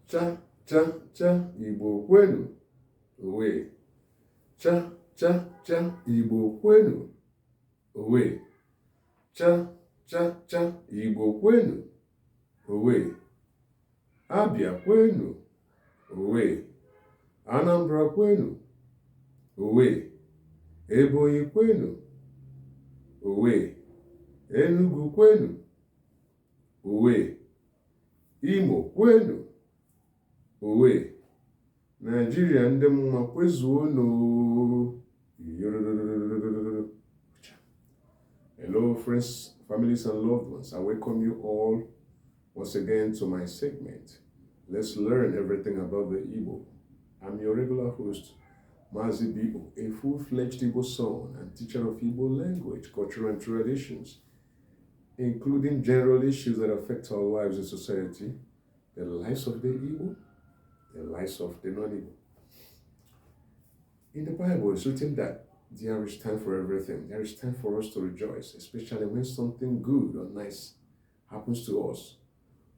cha, cha, cha, Igbo kwenu, owe. Cha, cha, cha, Igbo kwenu, owe. Cha, cha, cha, Igbo kwenu, owe. Abia kwenu, owe. Anambra kwenu, owe. Ebonyi kwenu, owe. Enugu kwenu, owe. Imo kwenu, owe. Nigeria ndị mma kwezuonu. Hello friends, families and loved ones. I welcome you all once again to my segment. Let's learn everything about the Igbo. I'm your regular host, Mazi Bibo, a full-fledged Igbo son and teacher of Igbo language, culture and traditions, including general issues that affect our lives in society, the lives of the Igbo, the lives of the non-Igbo. In the Bible, it's written that there is time for everything. There is time for us to rejoice, especially when something good or nice happens to us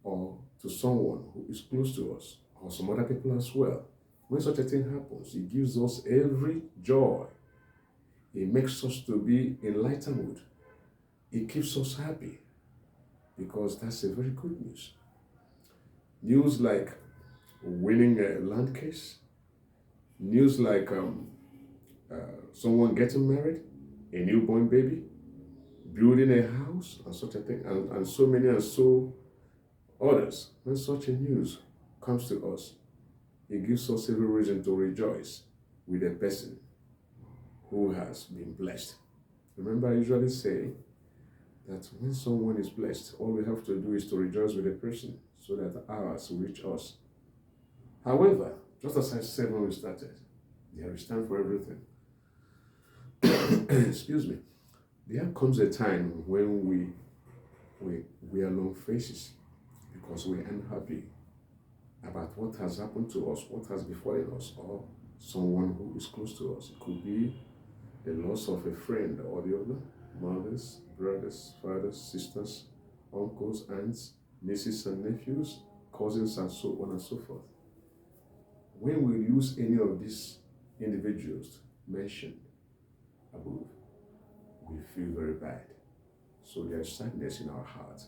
or to someone who is close to us or some other people as well. When such a thing happens, it gives us every joy. It makes us to be in lighter mood. It keeps us happy because that's a very good news. News like winning a land case, news like someone getting married, a newborn baby, building a house, and such a thing, and so many and so others. When such a news comes to us, it gives us every reason to rejoice with a person who has been blessed. Remember, I usually say that when someone is blessed, all we have to do is to rejoice with the person so that ours will reach us. However, just as I said when we started, there is time for everything. Excuse me. There comes a time when we are long faces because we are unhappy about what has happened to us, what has befallen us, or someone who is close to us. It could be the loss of a friend or the other, mothers, brothers, fathers, sisters, uncles, aunts, nieces and nephews, cousins, and so on and so forth. When we lose any of these individuals mentioned above, we feel very bad. So there's sadness in our heart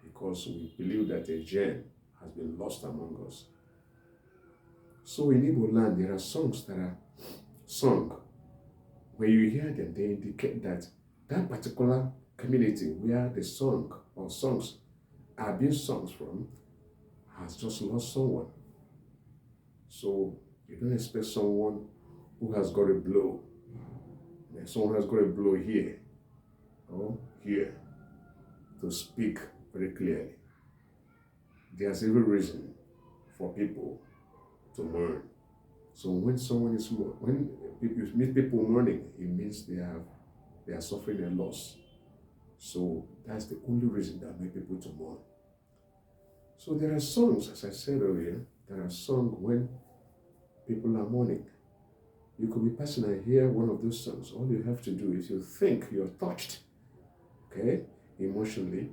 because we believe that a gem has been lost among us. So in Igbo land, there are songs that are sung. When you hear them, they indicate that that particular community where the song or songs are being sung from has just lost someone. So you don't expect someone who has got a blow, someone who has got a blow here or here, to speak very clearly. There's every reason for people to mourn. So when someone is when you meet people mourning, it means they are suffering a loss. So that's the only reason that makes people to mourn. So there are songs, as I said earlier, that are sung when people are mourning. You could be passing and hear one of those songs. All you have to do is you think you're touched, okay, emotionally,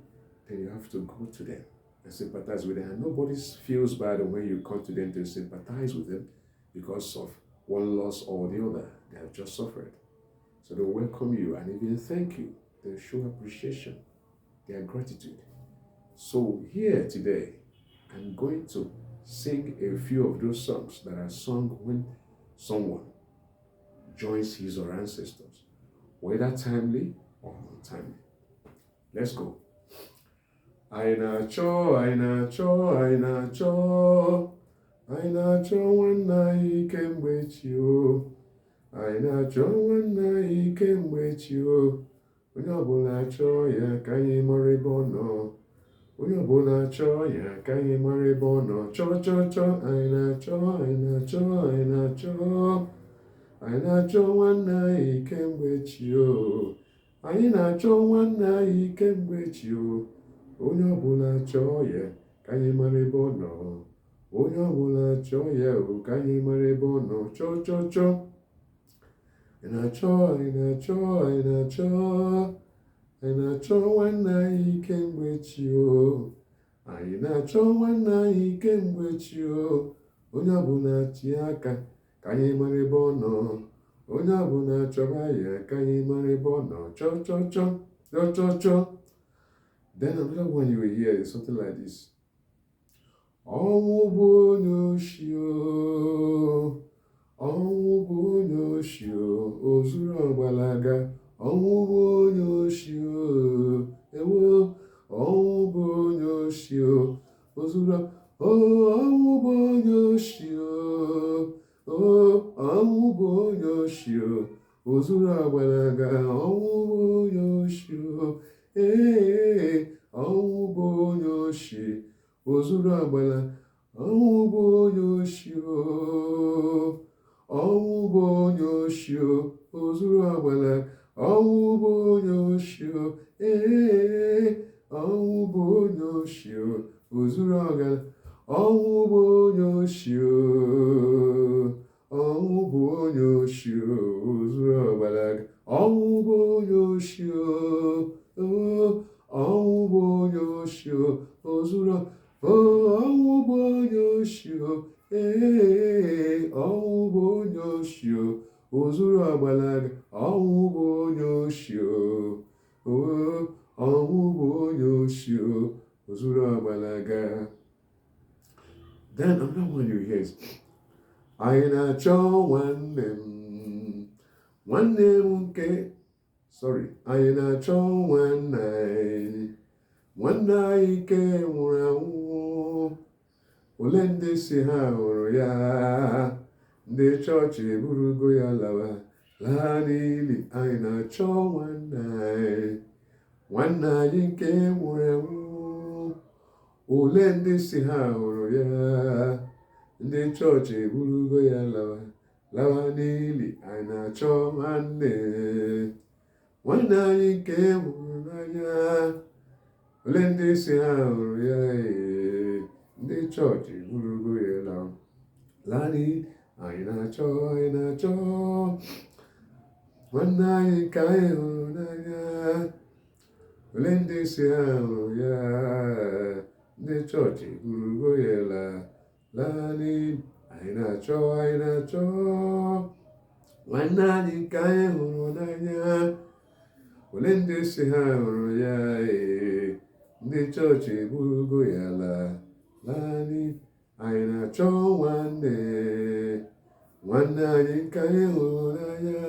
then you have to go to them and sympathize with them. And nobody feels bad when you come to them to sympathize with them because of one loss or the other they have just suffered. So they welcome you and even thank you. They show appreciation, their gratitude. So here today, I'm going to sing a few of those songs that are sung when someone joins his or her ancestors, whether timely or untimely. Let's go. Aina cho, aina cho, aina cho, aina cho nwanna ike mgbechi o, aina cho nwanna ike mgbechi o, onye ọbụla chọọ ya ka anyị mara ebe ọ nọ, onye ọbụla chọọ ya ka anyị mara ebe ọ nọ, chọ chọ chọ, aina cho, aina cho, aina cho, aina cho nwanna ike mgbechi o, anyị na-achọ nwanna ike mgbechi o. Onye ọbụla chọọ ya ka anyị mara ebe ọ nọ, onye ọbụla chọọ ya o ka anyị mara ebe ọ nọ, chọọ chọọ chọọ. Anyị na-achọ, anyị na-achọ, anyị na-achọ, anyị na-achọ nwanne anyị ike mgbechi o, Anyị na-achọ nwanne anyị kemgbe chi o, onye ọbụla chi aka ka anyị mara ebe ọ nọ. Onye ọbụla chọba ya ka anyị mara ebe ọ nọ. Chọ chọ chọ chọ chọ chọ. Then another one you will hear is something like this. Ọnwụ bụ onye oshi o, ọnwụ bụ onye oshi o, o zuru ọgbalaga. Ọnwụ bụ onye oshi o, ewo. Ọnwụ bụ onye oshi o, o zuru ọnwụ bụ onye oshi o, ọnwụ bụ onye oshi o, o zuru ọgbalaga. Ọnwụ bụ onye oshi o, ọnwụ bụ onye oshi o zuru agbala. Ọnwụ bụ onye oshi o, ọnwụ bụ onye oshi o, o zuru agbala. Ọnwụ bụ onye oshi o, ọnwụ bụ onye oshi o, o zuru agbala. Ọnwụ bụ onye oshi o, ọnwụ bụ onye oshi o, o zuru agbala. Ọnwụ bụ onye oshi o, ọnwụ bụ onye oshi o, o zuru ọnwụ bụ onye oshi o, ọnwụ bụ onye oshi o, o zuru agbalaga. Ọnwụ bụ onye oshi o, ọnwụ bụ onye oshi o, o zuru agbalaga. Then another one you hear is, anyị na-achọ nwanne m, nwanne m nke, anyị na-achọ nwanne anyị, nwanne anyị nke nwụrụ anwụ. Ole ndị si ha hụrụ ya, ndị chọọchị eburugo ya lawa, laa n'ili. Anyị na-achọ nwanne anyị, nwanne anyị nke nwụrụ anwụ. Ole ndị si ha hụrụ ya, ndị chọọchị eburugo ya lawa n'ili. Anyị na-achọ nwanne anyị nke hụrụ n'anya. Ole ndị si ha hụrụ ya, ndị chọọchị eburugo ya laa n'ili. Anyị na-achọ nwanne anyị nke anyị hụrụ n'anya. Ole ndị si ha hụrụ ya, ndị chọọchị eburugo ya laa n'ili. Anyị na-achọ nwanne anyị nke anyị hụrụ n'anya. Ole ndị si ha hụrụ ya, ndị chọọchị eburugo ya laa n'ili. Anyị na-achọ nwanne anyị nke anyị hụrụ n'anya.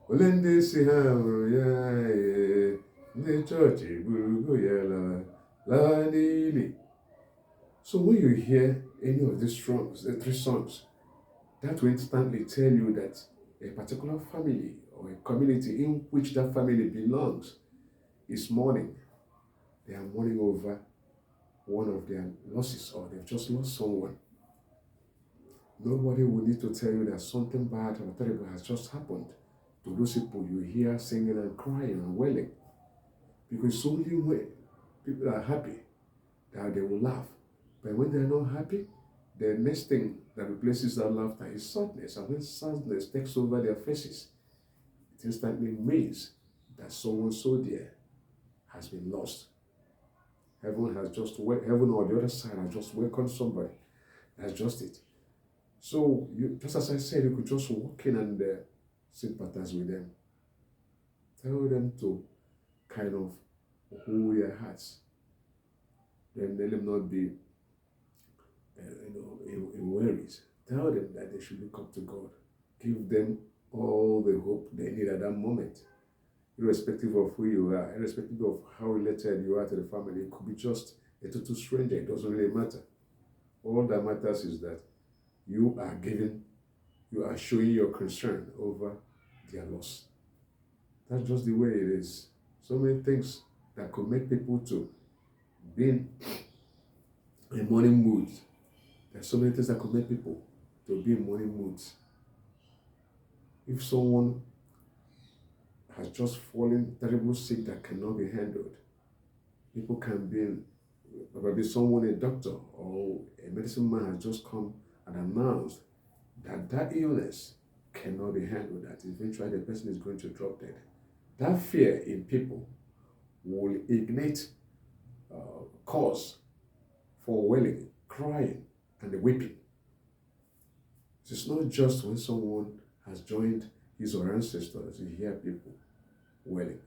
Ole ndị si ha hụrụ ya, ndị chọọchị eburugo ya laa n'ili. So when you hear any of these songs, the three songs, that will instantly tell you that a particular family or a community in which that family belongs is mourning. They are mourning over one of their losses, or they've just lost someone. Nobody will need to tell you that something bad or terrible has just happened to those people you hear singing and crying and wailing. Because only when people are happy that they will laugh. But when they're not happy, the next thing that replaces that laughter is sadness. And when sadness takes over their faces, it instantly means that someone so dear has been lost. Heaven or the other side has just welcomed somebody. That's just it. So, just as I said, you could just walk in and sympathize with them. Tell them to kind of hold their hearts. Then let them not be in worries. Tell them that they should look up to God. Give them all the hope they need at that moment. Irrespective of who you are, irrespective of how related you are to the family, it could be just a total stranger. It doesn't really matter. All that matters is that you are showing your concern over their loss. That's just the way it is. So many things that could make people to be in a mourning mood. There's so many things that could make people to be in mourning moods. If someone has just fallen terrible sick that cannot be handled, people can be, maybe someone, a doctor or a medicine man has just come and announced that that illness cannot be handled, that eventually the person is going to drop dead. That fear in people will ignite cause for wailing, crying, and weeping. It's not just when someone has joined his or her ancestors you hear people wailing.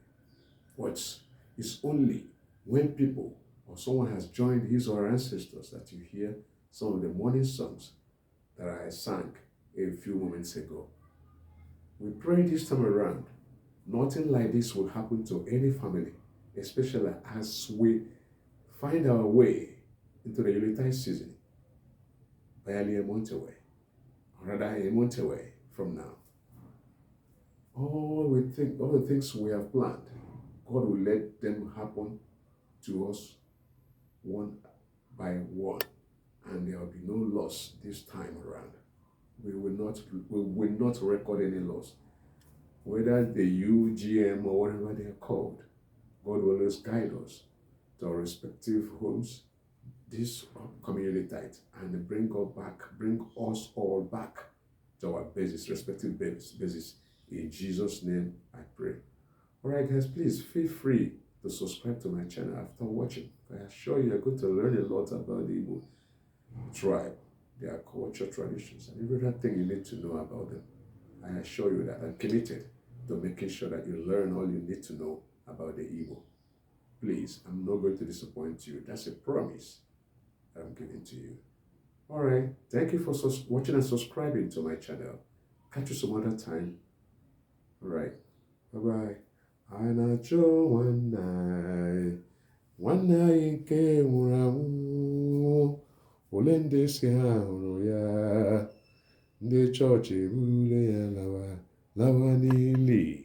It's only when people or someone has joined his or her ancestors that you hear some of the mourning songs that I sang a few moments ago. We pray this time around, nothing like this will happen to any family, especially as we find our way into the Yuletide season, barely a month away, or rather a month away from now. All the things we have planned, God will let them happen to us one by one, and there will be no loss this time around. We will not record any loss. Whether the UGM or whatever they are called, God will always guide us to our respective homes this upcoming tide and bring us all back to our respective bases. In Jesus' name I pray. Alright guys, please feel free to subscribe to my channel after watching. I assure you are going to learn a lot about the Igbo tribe, their culture, traditions, and every other thing you need to know about them. I assure you that I'm committed to making sure that you learn all you need to know about the Igbo. Please, I'm not going to disappoint you. That's a promise that I'm giving to you. Alright, thank you for watching and subscribing to my channel. Catch you some other time. Alright, bye-bye. I na-achọ nwanne anyị nke nwụrụ anwụ, ole ndị si ha hụrụ ya, ndị chọọchị eburule ya lawa n'ili.